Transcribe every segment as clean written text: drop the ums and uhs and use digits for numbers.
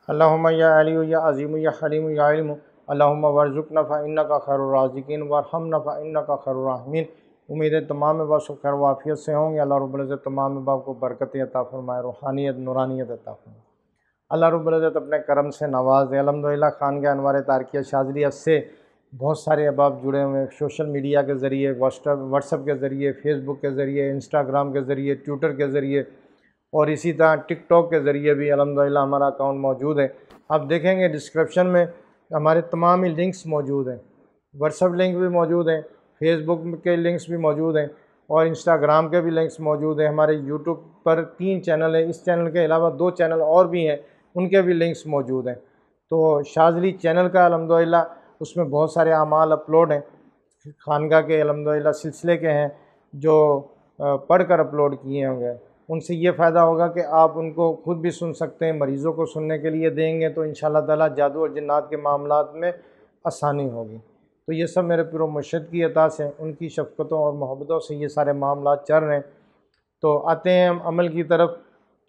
अल्लाहुम्मा या अली या अज़ीम या हलीम या इल्म अल्लाहुम्मा वर्ज़ुक़ना फ़इन्नका खैरुर राज़िक़ीन वरहमना फ़इन्नका खैरुर राहिमीन। उम्मीद है तमाम बाब सब खैर वाफ़ियत से होंगे। अल्लाह रब्बुल इज़्ज़त तमाम बाब को बरकत अता फ़रमाए, रूहानियत नूरानियत अता फ़रमाए। अल्लाह रब्बुल इज़्ज़त अपने करम से नवाज़ दे। अल्हम्दुलिल्लाह खानक़ाह अनवार तारकिया शाज़िलिया से बहुत सारे अहबाब जुड़े हुए हैं, सोशल मीडिया के ज़रिए, व्हाट्सएप के ज़रिए, फ़ेसबुक के ज़रिए, इंस्टाग्राम के ज़रिए, ट्विटर के ज़रिए और इसी तरह टिकटॉक के ज़रिए भी अल्हम्दुलिल्लाह हमारा अकाउंट मौजूद है। आप देखेंगे डिस्क्रिप्शन में हमारे तमाम ही लिंक्स मौजूद हैं, व्हाट्सएप लिंक भी मौजूद हैं, फेसबुक के लिंक्स भी मौजूद हैं और इंस्टाग्राम के भी लिंक्स मौजूद हैं। हमारे यूट्यूब पर 3 चैनल हैं, इस चैनल के अलावा 2 चैनल और भी हैं, उनके भी लिंक्स मौजूद हैं। तो शाज़िली चैनल का अल्हम्दुलिल्लाह उसमें बहुत सारे अमाल अपलोड हैं, खानका के अल्हम्दुलिल्लाह सिलसिले के हैं जो पढ़कर अपलोड किए होंगे। उनसे ये फ़ायदा होगा कि आप उनको खुद भी सुन सकते हैं, मरीज़ों को सुनने के लिए देंगे तो इंशाअल्लाह ताला जादू और जिन्नात के मामलात में आसानी होगी। तो ये सब मेरे पीर व मुर्शिद की अता से, उनकी शफ़क़तों और मोहब्बतों से ये सारे मामलात चल रहे हैं। तो आते हैं हम अमल की तरफ।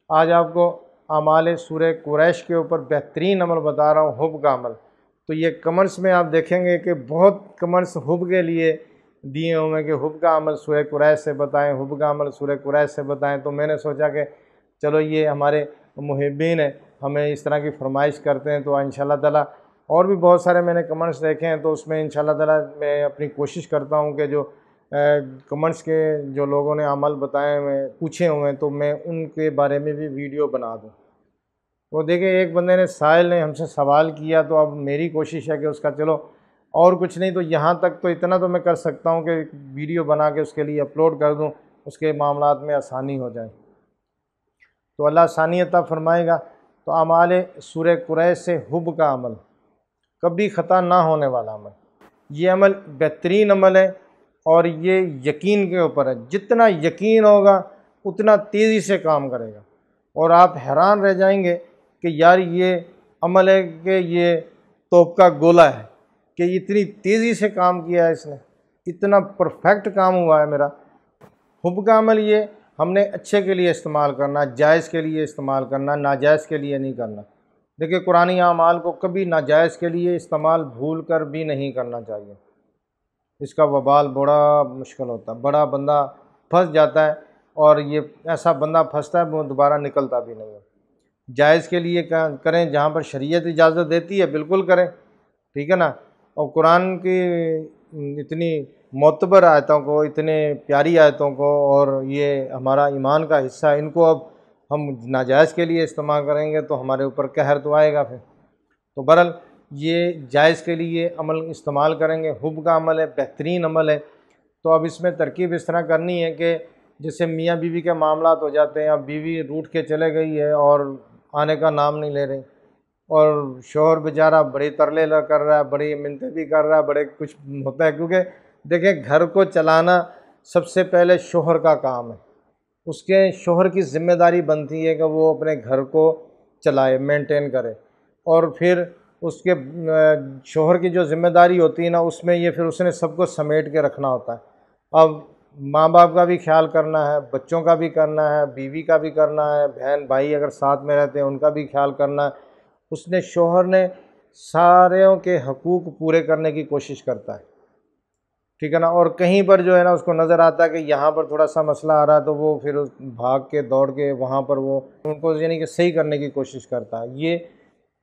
आज आपको आमाल सूरह कुरैश के ऊपर बेहतरीन अमल बता रहा हूँ, हुब का अमल। तो ये कमेंट्स में आप देखेंगे कि बहुत कमेंट्स हुब के लिए दिए हुए हैं कि हुब का अमल सूरह कुरैश से बताएं, हुब का अमल सूरह कुरैश से बताएं। तो मैंने सोचा कि चलो ये हमारे मुहिब्बीन हैं, हमें इस तरह की फरमाइश करते हैं, तो इंशाअल्लाह ताला और भी बहुत सारे मैंने कमेंट्स देखे हैं, तो उसमें इंशाअल्लाह ताला मैं अपनी कोशिश करता हूँ कि जो कमेंट्स के जो लोगों ने अमल बताए हुए पूछे हुए हैं तो मैं उनके बारे में भी वीडियो बना दूँ। वो देखिए एक बंदे ने साहिल ने हमसे सवाल किया, तो अब मेरी कोशिश है कि उसका चलो और कुछ नहीं तो यहाँ तक तो इतना तो मैं कर सकता हूँ कि वीडियो बना के उसके लिए अपलोड कर दूँ, उसके मामलात में आसानी हो जाए। तो अल्लाह आसानी अता फ़रमाएगा। तो अमाल सूरह कुरैश से हुब का अमल, कभी ख़ता ना होने वाला अमल, ये अमल बेहतरीन अमल है और ये यकीन के ऊपर है। जितना यकीन होगा उतना तेज़ी से काम करेगा और आप हैरान रह जाएंगे कि यार ये अमल है कि ये तोप का गोला है कि इतनी तेज़ी से काम किया है इसने, इतना परफेक्ट काम हुआ है मेरा। हुब का अमल ये हमने अच्छे के लिए इस्तेमाल करना, जायज़ के लिए इस्तेमाल करना, नाजायज़ के लिए नहीं करना। देखिए कुरानी अमाल को कभी नाजायज़ के लिए इस्तेमाल भूल कर भी नहीं करना चाहिए, इसका वबाल बड़ा मुश्किल होता है, बड़ा बंदा फंस जाता है और ये ऐसा बंदा फंसता है वो दोबारा निकलता भी नहीं है। जायज़ के लिए करें, जहाँ पर शरीयत इजाज़त देती है बिल्कुल करें, ठीक है ना। और कुरान की इतनी मोतबर आयतों को, इतने प्यारी आयतों को और ये हमारा ईमान का हिस्सा है, इनको अब हम नाजायज़ के लिए इस्तेमाल करेंगे तो हमारे ऊपर कहर तो आएगा फिर। तो बहरहाल ये जायज़ के लिए अमल इस्तेमाल करेंगे। हुब का अमल है, बेहतरीन अमल है। तो अब इसमें तरकीब इस तरह करनी है कि जैसे मियाँ बीवी के मामलात हो जाते हैं, अब बीवी रूठ के चले गई है और आने का नाम नहीं ले रही और शोहर बेचारा बड़ी तरले कर रहा है, बड़ी मिन्नतें भी कर रहा है, बड़े कुछ होता है, क्योंकि देखें घर को चलाना सबसे पहले शोहर का काम है। उसके शोहर की ज़िम्मेदारी बनती है कि वो अपने घर को चलाए, मेंटेन करे और फिर उसके शोहर की जो ज़िम्मेदारी होती है ना, उसमें ये फिर उसने सबको समेट के रखना होता है। अब माँ बाप का भी ख्याल करना है, बच्चों का भी करना है, बीवी का भी करना है, बहन भाई अगर साथ में रहते हैं उनका भी ख्याल करना है। उसने शोहर ने सारों के हकूक़ पूरे करने की कोशिश करता है, ठीक है ना। और कहीं पर जो है ना उसको नज़र आता है कि यहाँ पर थोड़ा सा मसला आ रहा है तो वो फिर भाग के दौड़ के वहाँ पर वो उनको यानी कि सही करने की कोशिश करता है। ये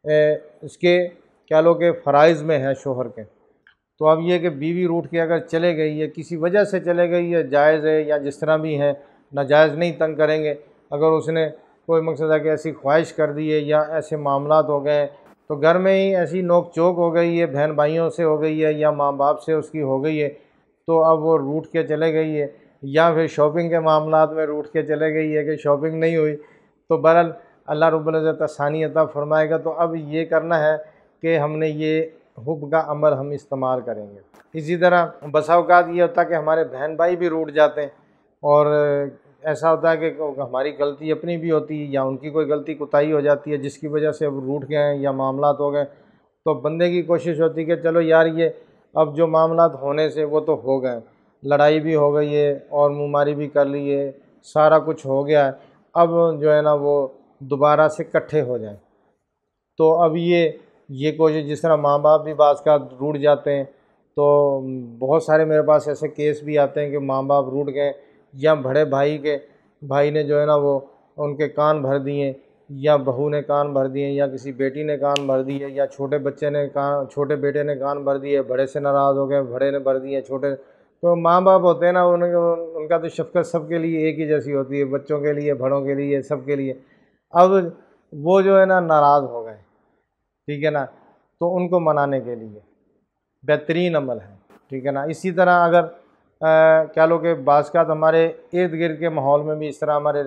इसके क्या लो कि फ़राइज़ में है शोहर के। तो अब ये कि बीवी रूठ के अगर चले गई है, किसी वजह से चले गई है, जायज़ है या जिस तरह भी है, नाजायज़ नहीं तंग करेंगे। अगर उसने कोई मकसद है कि ऐसी ख्वाहिश कर दी है या ऐसे मामलात हो गए तो घर में ही ऐसी नोक चोक हो गई है, बहन भाइयों से हो गई है या माँ बाप से उसकी हो गई है, तो अब वो रूठ के चले गई है या फिर शॉपिंग के मामलात में रूठ के चले गई है कि शॉपिंग नहीं हुई, तो बहरहाल अल्लाह रब्बुल इज़्ज़त आसानी अता फ़रमाएगा। तो अब ये करना है कि हमने ये हुब का अमल हम इस्तेमाल करेंगे। इसी तरह बसा औक़ात ये होता है कि हमारे बहन भाई भी रूठ जाते हैं और ऐसा होता है कि हमारी गलती अपनी भी होती है या उनकी कोई गलती कोताही हो जाती है जिसकी वजह से अब रूठ गए हैं या मामलात हो गए। तो बंदे की कोशिश होती है कि चलो यार ये अब जो मामलात होने से वो तो हो गए, लड़ाई भी हो गई है और मुँहमारी भी कर ली है, सारा कुछ हो गया है, अब जो है ना वो दोबारा से इकट्ठे हो जाएं। तो अब ये कोशिश, जिस तरह माँ बाप भी बाज़ का रूठ जाते हैं, तो बहुत सारे मेरे पास ऐसे केस भी आते हैं कि माँ बाप रूठ गए, या बड़े भाई ने जो है ना वो उनके कान भर दिए, या बहू ने कान भर दिए, या किसी बेटी ने कान भर दिए, या छोटे बेटे ने कान भर दिए, बड़े से नाराज़ हो गए, बड़े ने भर दिए छोटे। तो माँ बाप होते हैं ना, उनका तो शफ़क़त सबके लिए एक ही जैसी होती है, बच्चों के लिए, बड़ों के लिए, सबके लिए। अब वो जो है ना नाराज़ हो गए, ठीक है ना, तो उनको मनाने के लिए बेहतरीन अमल है, ठीक है ना। इसी तरह अगर क्या लो कि बाज़ का हमारे इर्द गिर्द के माहौल में भी इस तरह हमारे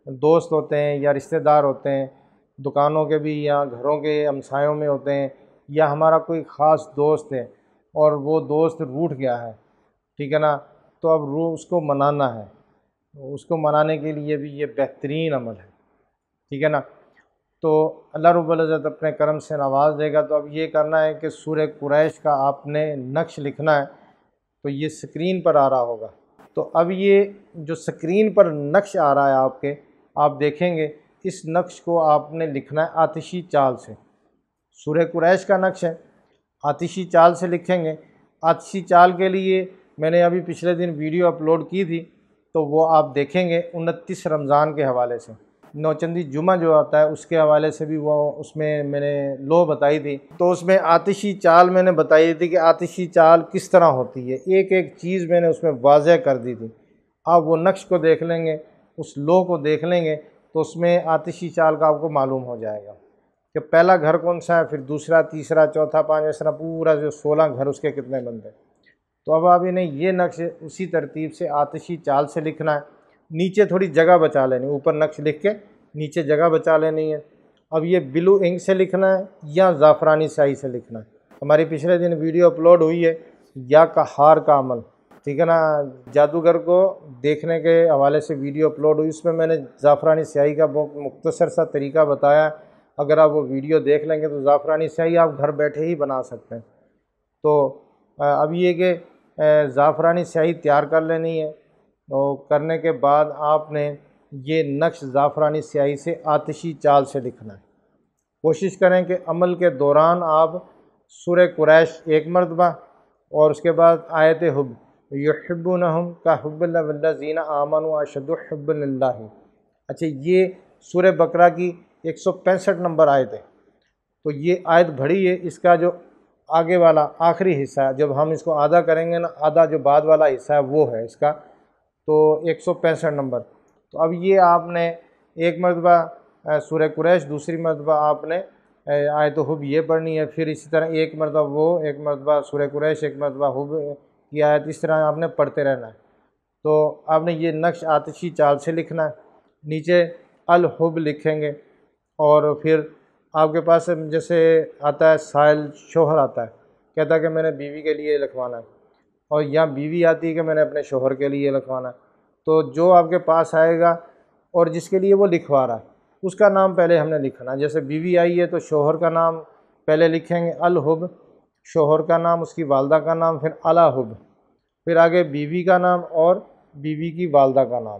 दोस्त होते हैं या रिश्तेदार होते हैं, दुकानों के भी या घरों के हमसायों में होते हैं, या हमारा कोई ख़ास दोस्त है और वो दोस्त रूठ गया है, ठीक है ना, तो अब उसको मनाना है। उसको मनाने के लिए भी ये बेहतरीन अमल है, ठीक है ना। तो अल्लाह रब्बुल इज़्ज़त अपने करम से नवाज़ देगा। तो अब ये करना है कि सूरह कुरैश का आपने नक्श लिखना है, तो ये स्क्रीन पर आ रहा होगा। तो अब ये जो स्क्रीन पर नक्श आ रहा है आपके, आप देखेंगे इस नक्श को आपने लिखना है आतिशी चाल से। सूरह कुरैश का नक्श है, आतिशी चाल से लिखेंगे। आतिशी चाल के लिए मैंने अभी पिछले दिन वीडियो अपलोड की थी, तो वो आप देखेंगे 29 रमज़ान के हवाले से, नौचंदी जुमा जो आता है उसके हवाले से भी वो उसमें मैंने लो बताई थी। तो उसमें आतिशी चाल मैंने बताई थी कि आतिशी चाल किस तरह होती है, एक एक चीज़ मैंने उसमें वाज़ह कर दी थी। आप वो नक्श को देख लेंगे, उस लो को देख लेंगे, तो उसमें आतिशी चाल का आपको मालूम हो जाएगा कि पहला घर कौन सा है, फिर दूसरा, तीसरा, चौथा, पाँचवा, इस तरह पूरा जो 16 घर उसके कितने बनते हैं। तो अब आप इन्हें ये नक्श उसी तरतीब से आतिशी चाल से लिखना है। नीचे थोड़ी जगह बचा लेनी, ऊपर नक्श लिख के नीचे जगह बचा लेनी है। अब ये ब्लू इंक से लिखना है या ज़ाफ़रानी स्याही से लिखना है। हमारी पिछले दिन वीडियो अपलोड हुई है या कहार का अमल, ठीक है ना, जादूगर को देखने के हवाले से वीडियो अपलोड हुई, उसमें मैंने ज़ाफ़रानी स्याही का बहुत मुख्तसर सा तरीका बताया। अगर आप वो वीडियो देख लेंगे तो ज़ाफ़रानी स्याही आप घर बैठे ही बना सकते हैं। तो अब ये कि ज़ाफ़रानी स्याही तैयार कर लेनी है, तो करने के बाद आपने ये नक्श ज़ाफ़रानी स्याही से आतिशी चाल से लिखना है। कोशिश करें कि अमल के दौरान आप सूरह कुरैश एक मरतबा और उसके बाद आयत हुब युहिब्बुनहुम का हुब्बिल्लज़ीना आमनु अशद्दु हुब्बन लिल्लाह। अच्छा, ये सूरह बकरा की 165 नंबर आयत है। तो ये आयत बड़ी है, इसका जो आगे वाला आखिरी हिस्सा है, जब हम इसको आधा करेंगे ना, आधा जो बाद वाला हिस्सा है वो है इसका, तो 165 नंबर। तो अब ये आपने एक मरतबा सूरह कुरैश, दूसरी मरतबा आपने आयत हुब ये पढ़नी है, फिर इसी तरह एक मरतबा वो, एक मरतबा सूरह कुरैश, एक मरतबा हुब की आयत, इस तरह आपने पढ़ते रहना है। तो आपने ये नक्श आतिशी चाल से लिखना है, नीचे अल हुब लिखेंगे, और फिर आपके पास जैसे आता है साइल शोहर आता है, कहता है कि मैंने बीवी के लिए लिखवाना है, और यहाँ बीवी आती है कि मैंने अपने शोहर के लिए लिखवाना है। तो जो आपके पास आएगा और जिसके लिए वो लिखवा रहा है उसका नाम पहले हमने लिखना है। जैसे बीवी आई है तो शोहर का नाम पहले लिखेंगे अल हुब, शोहर का नाम, उसकी वालदा का नाम, फिर अला हुब, फिर आगे बीवी का नाम और बीवी की वालदा का नाम।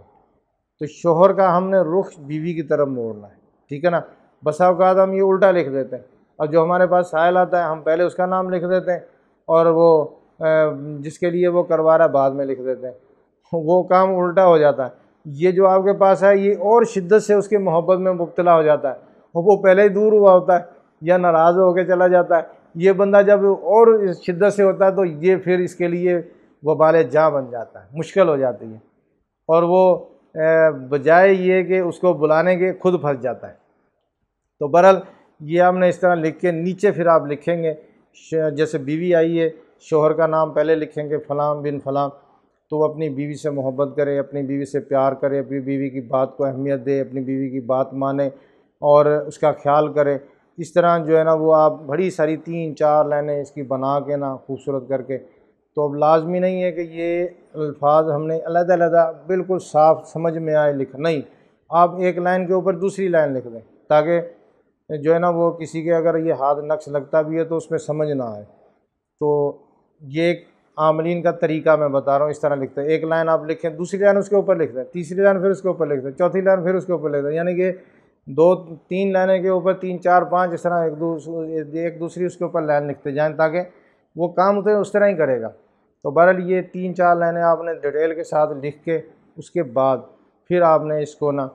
तो शोहर का हमने रुख बीवी की तरफ मोड़ना है, ठीक है ना। बसा औकात हम ये उल्टा लिख देते हैं, और जो हमारे पास साइल आता है हम पहले उसका नाम लिख देते हैं, और वो जिसके लिए वो करवा रहा है बाद में लिख देते हैं, वो काम उल्टा हो जाता है। ये जो आपके पास है ये और शिद्दत से उसकी मोहब्बत में मुब्तला हो जाता है, और वो पहले ही दूर हुआ होता है या नाराज़ होकर चला जाता है। ये बंदा जब और शिद्दत से होता है तो ये फिर इसके लिए वबाल जहाँ बन जाता है, मुश्किल हो जाती है, और वो बजाय ये कि उसको बुलाने के खुद फंस जाता है। तो बहरहाल ये हमने इस तरह लिख के नीचे फिर आप लिखेंगे, जैसे बीवी आई है, शोहर का नाम पहले लिखेंगे फ़लाँ बिन फ़लाँ, तो वो अपनी बीवी से मोहब्बत करे, अपनी बीवी से प्यार करे, अपनी बीवी की बात को अहमियत दे, अपनी बीवी की बात माने और उसका ख्याल करे। इस तरह जो है ना वो आप बड़ी सारी 3-4 लाइनें इसकी बना के ना खूबसूरत करके, तो अब लाजमी नहीं है कि ये अल्फाज हमने अलग-अलग बिल्कुल साफ़ समझ में आए लिख, नहीं, आप एक लाइन के ऊपर दूसरी लाइन लिख दें, ताकि जो है ना वो किसी के अगर ये हाथ नक्श लगता भी है तो उसमें समझ ना आए। तो ये एक आमलीन का तरीका मैं बता रहा हूँ, इस तरह लिखते हैं। एक लाइन आप लिखें, दूसरी लाइन उसके ऊपर लिख दें, तीसरी लाइन फिर उसके ऊपर लिख दें, चौथी लाइन फिर उसके ऊपर लिख दें, यानी कि दो तीन लाइनें के ऊपर 3 4 5 इस तरह एक दूसरी उसके ऊपर लाइन लिखते जाएं ताकि वो काम उस तरह ही करेगा। तो बहरहाल ये 3 4 लाइनें आपने डिटेल के साथ लिख के उसके बाद फिर आपने इसको ना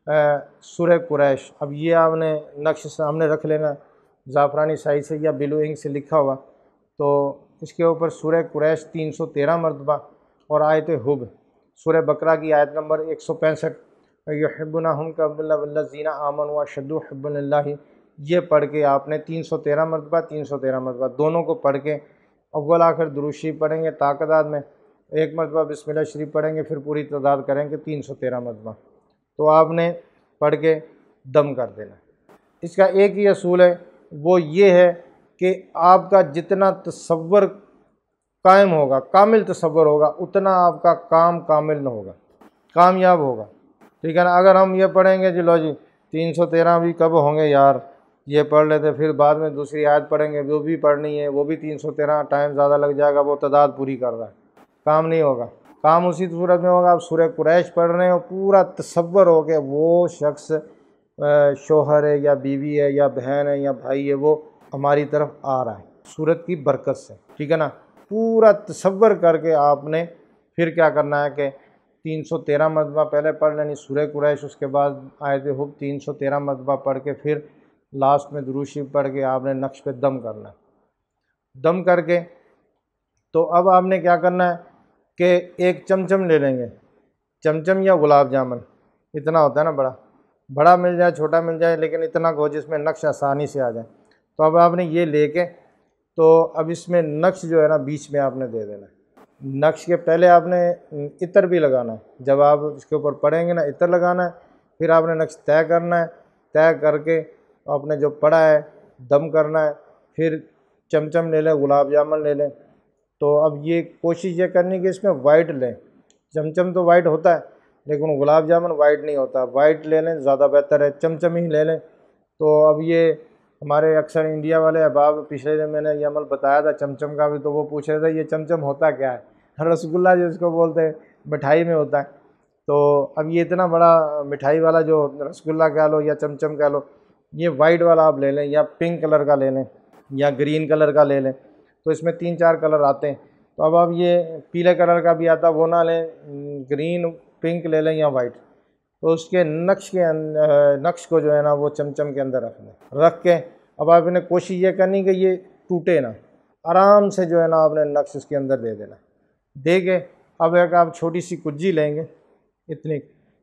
सूरह कुरैश, अब ये आपने नक्श सामने रख लेना ज़ाफ़रानी स्याही से या ब्लू इंक से लिखा हुआ। तो इसके ऊपर सूरह कुरैश 313 मरतबा और आयत हुब सूरह बकरा की आयत नंबर 165 युहिब्बुनहुम कल्लज़ीना आमनू अशद्दु हुब्बन, ये पढ़ के आपने 313 मरतबा दोनों को पढ़ के अव्वल आखिर दुरूद शरीफ पढ़ेंगे ताक़दाद में, एक मरतबा बिस्मिल्लाह शरीफ पढ़ेंगे, फिर पूरी तादाद करेंगे 313 मरतबा। तो आपने पढ़ के दम कर देना। इसका एक ही असूल है, वो ये है कि आपका जितना तसव्वुर कायम होगा, कामिल तसव्वुर होगा, उतना आपका काम कामिल न होगा, कामयाब होगा। ठीक है ना। अगर हम ये पढ़ेंगे जी लो जी 313 भी कब होंगे यार, ये पढ़ लेते, फिर बाद में दूसरी आयत पढ़ेंगे, वो भी पढ़नी है, वो भी 313, टाइम ज़्यादा लग जाएगा, वो तादाद पूरी कर रहा है, काम नहीं होगा। काम उसी सूरत में होगा, आप सूरह कुरैश पढ़ रहे हो, पूरा तसव्वुर हो के वो शख्स शोहर है या बीवी है या बहन है या भाई है, वो हमारी तरफ आ रहा है सूरत की बरकत से। ठीक है ना। पूरा तसव्वुर करके आपने फिर क्या करना है कि 313 मरतबा पहले पढ़ लेनी सूरह कुरैश, उसके बाद आयत हुब 313 मरतबा पढ़ के फिर लास्ट में दुरूद शरीफ पढ़ के आपने नक्श पे दम करना है। दम करके तो अब आपने क्या करना है कि एक चमचम ले लेंगे, चमचम या गुलाब जामुन, इतना होता है ना, बड़ा मिल जाए छोटा मिल जाए, लेकिन इतना हो जिसमें नक्श आसानी से आ जाए। तो अब आपने ये लेके तो अब इसमें नक्श जो है ना बीच में आपने दे देना है। नक्श के पहले आपने इत्र भी लगाना है, जब आप इसके ऊपर पढ़ेंगे ना इत्र लगाना है, फिर आपने नक्श तय करना है, तय करके आपने जो पढ़ा है दम करना है, फिर चमचम ले लें, गुलाब जामुन ले लें। तो अब ये कोशिश ये करनी कि इसमें वाइट लें, चमचम तो वाइट होता है लेकिन गुलाब जामुन वाइट नहीं होता, वाइट ले लें ज़्यादा बेहतर है, चमचम ही ले लें। तो अब ये हमारे अक्सर इंडिया वाले अहबाब, पिछले दिन मैंने ये अमल बताया था चमचम का भी, तो वो पूछ रहे थे ये चमचम होता क्या है, रसगुल्ला जिसको बोलते हैं मिठाई में होता है। तो अब ये इतना बड़ा मिठाई वाला जो रसगुल्ला कह लो या चमचम कह लो, ये वाइट वाला आप ले लें या पिंक कलर का ले लें या ग्रीन कलर का ले लें। तो इसमें 3 4 कलर आते हैं। तो अब आप ये पीले कलर का भी आता वो ना लें, ग्रीन पिंक ले लें या वाइट। तो उसके नक्श को जो है ना वो चमचम के अंदर रख के अब आपने कोशिश ये करनी कि ये टूटे ना, आराम से जो है ना आपने नक्श उसके अंदर दे देना। दे के अब एक आप छोटी सी कुज्जी लेंगे, इतनी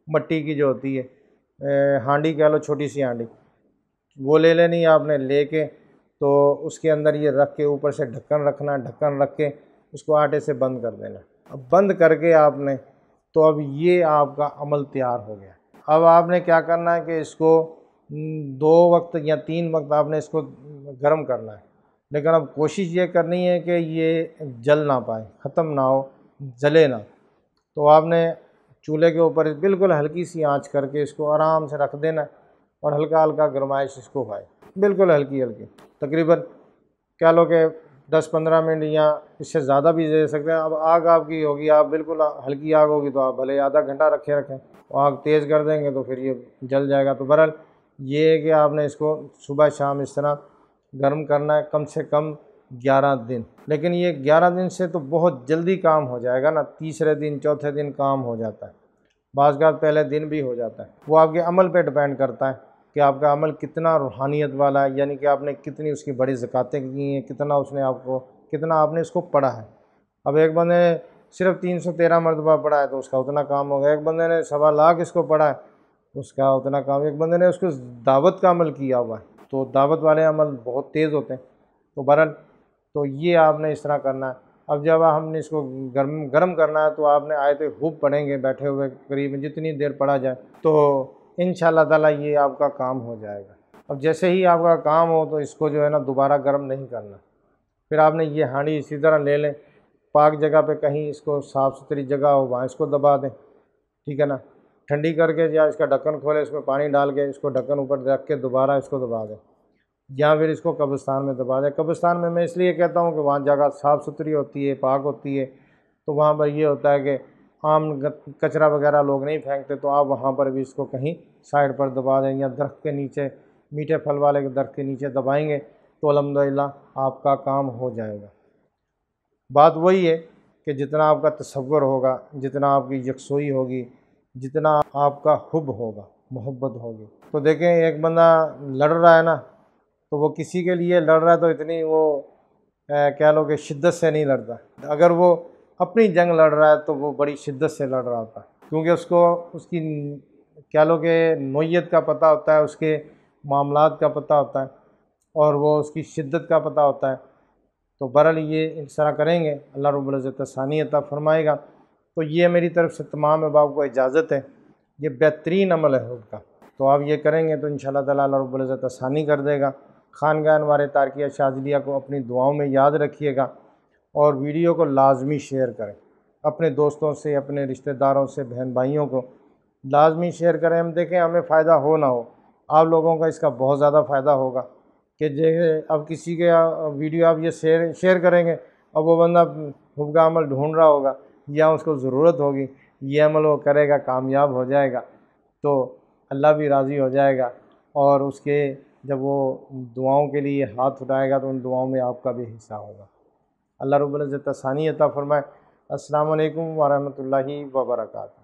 मट्टी की जो होती है हांडी कह लो, छोटी सी हांडी, वो ले लेनी आपने। लेके तो उसके अंदर ये रख के ऊपर से ढक्कन रखना, ढक्कन रख के उसको आटे से बंद कर देना। अब बंद करके आपने तो अब ये आपका अमल तैयार हो गया। अब आपने क्या करना है कि इसको 2 वक्त या 3 वक्त आपने इसको गर्म करना है, लेकिन अब कोशिश ये करनी है कि ये जल ना पाए, ख़त्म ना हो, जले ना। तो आपने चूल्हे के ऊपर बिल्कुल हल्की सी आंच करके इसको आराम से रख देना और हल्का हल्का गरमाइश इसको खाए, बिल्कुल हल्की हल्की, तकरीबन कह लो कि 10-15 मिनट या इससे ज़्यादा भी दे सकते हैं। अब आग आपकी होगी, आप बिल्कुल हल्की आग होगी तो आप भले आधा घंटा रखें, तो आग तेज़ कर देंगे तो फिर ये जल जाएगा। तो बहरहाल ये है कि आपने इसको सुबह शाम इस तरह गर्म करना है, कम से कम 11 दिन। लेकिन ये 11 दिन से तो बहुत जल्दी काम हो जाएगा ना, तीसरे दिन चौथे दिन काम हो जाता है, बाज़ पहले दिन भी हो जाता है। वो आपके अमल पे डिपेंड करता है कि आपका अमल कितना रूहानियत वाला है, यानी कि आपने कितनी उसकी बड़ी ज़कातें की हैं, कितना आपने इसको पढ़ा है। अब एक बंदे ने सिर्फ 313 मरतबा पढ़ा है तो उसका उतना काम होगा, एक बंदे ने 1.25 लाख इसको पढ़ा है उसका उतना काम, एक बंदे ने उसको दावत का अमल किया हुआ है तो दावत वाले अमल बहुत तेज़ होते हैं। तो बहरहाल तो ये आपने इस तरह करना है। अब जब हमने इसको गर्म करना है तो आपने आयत हुब पढ़ेंगे बैठे हुए, करीब जितनी देर पढ़ा जाए, तो इंशाअल्लाह ताला ये आपका काम हो जाएगा। अब जैसे ही आपका काम हो तो इसको जो है ना दोबारा गर्म नहीं करना। फिर आपने ये हांडी इसी तरह ले लें, पाक जगह पे कहीं इसको साफ़ सुथरी जगह हो वहाँ इसको दबा दें, ठीक है ना। ठंडी करके या इसका ढक्कन खोले, इसमें पानी डाल के इसको ढक्कन ऊपर रख के दोबारा इसको दबा दें, या फिर इसको कब्रिस्तान में दबा दें। कब्रिस्तान में मैं इसलिए कहता हूँ कि वहाँ जगह साफ़ सुथरी होती है, पाक होती है, तो वहाँ पर ये होता है कि आम कचरा वगैरह लोग नहीं फेंकते, तो आप वहाँ पर भी इसको कहीं साइड पर दबा दें या दरख्त के नीचे, मीठे फल वाले के दरख्त के नीचे दबाएंगे तो अल्हम्दुलिल्लाह आपका काम हो जाएगा। बात वही है कि जितना आपका तसव्वुर होगा, जितना आपकी यकसोई होगी, जितना आपका हुब होगा, मोहब्बत होगी। तो देखें, एक बंदा लड़ रहा है ना, तो वो किसी के लिए लड़ रहा है तो इतनी वो कह लो कि शिद्दत से नहीं लड़ता। अगर वो अपनी जंग लड़ रहा है तो वो बड़ी शिद्दत से लड़ रहा होता है, क्योंकि उसको उसकी कह लो कि नोयत का पता होता है, उसके मामलात का पता होता है और वो उसकी शिद्दत का पता होता है। तो बहरहाल ये इस तरह करेंगे, अल्लाह रब्बुल इज़्ज़त आसानी अता फरमाएगा। तो ये मेरी तरफ़ से तमाम अहबाब को इजाज़त है, ये बेहतरीन अमल है हुब का। तो आप ये करेंगे तो इंशाअल्लाह ताला अल्लाह रब्बुल इज़्ज़त आसानी कर देगा। खानगाह अनवार तारकिया शाज़िलिया को अपनी दुआओं में याद रखिएगा और वीडियो को लाजमी शेयर करें अपने दोस्तों से, अपने रिश्तेदारों से, बहन भाइयों को लाजमी शेयर करें। हम देखें हमें फ़ायदा हो ना हो, आप लोगों का इसका बहुत ज़्यादा फ़ायदा होगा कि जैसे अब किसी के वीडियो आप ये शेयर करेंगे और वो बंदा हुब का अमल ढूंढ रहा होगा या उसको ज़रूरत होगी, ये अमल वो करेगा, कामयाब हो जाएगा, तो अल्लाह भी राज़ी हो जाएगा और उसके जब वो दुआओं के लिए हाथ उठाएगा तो उन दुआओं में आपका भी हिस्सा होगा। अल्लाह रब्बुल इज़्ज़त आसानी अता फ़रमाए। अस्सलामु अलैकुम व रहमतुल्लाहि व बरकातहू।